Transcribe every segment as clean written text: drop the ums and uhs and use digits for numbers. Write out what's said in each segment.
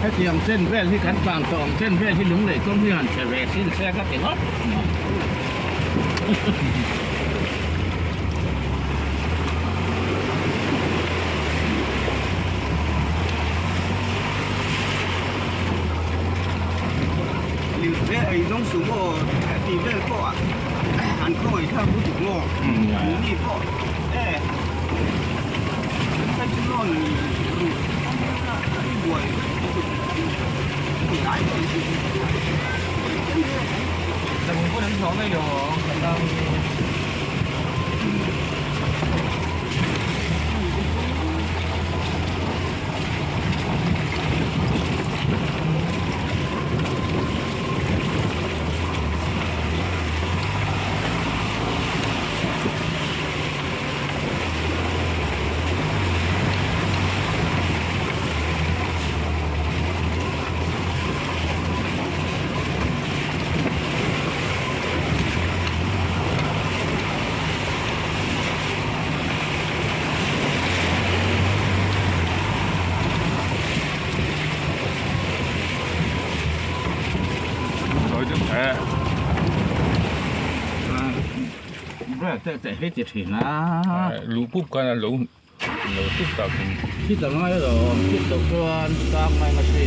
ให้เตรียมเส้นแว่นที่ขันฟางสองเส้นแว่นที่หลุมเหล็กต้มที่หั่นแฉะสิ้นแซ่ก็เป็นรถหรือไอ้น้องสูงก็ตีเล่นก็หันเข้าไปถ้าพูดถึงง้อนี่ก็ถ้าชื่อน้องนี่บ่อยหลายคนแต่ผมพูดทั้งสองได้อยู่เรา แต่ให้เจ็ดถึงนะ lũ búp con là lũ lũ tiếp tục ที่ต่อน้อยหรอที่ต่อเกินตามไม่มาสิ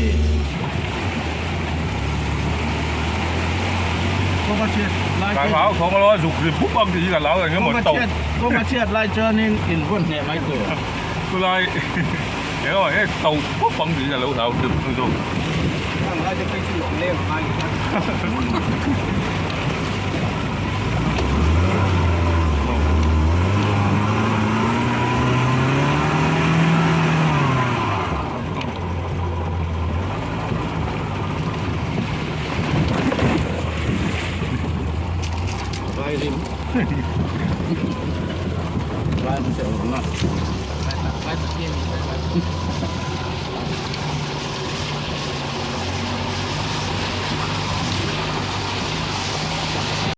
ก็มาเชียร์ไล่ đại pháo không có nói dục thì búp băng thì là lão rồi cái ก็ một มา tàu เชียร์ก็มาเชียร์ไล่เจอนี่กินพุ่นเนี่ยไม่ตัว tôi lai cái rồi cái tàu búp băng thì là lão thảo được rồi ถ้าเราจะไปฉลองเล่มมาอยู่นะ ไล่ริมไล่มันจะออกมา ไปตะเกียง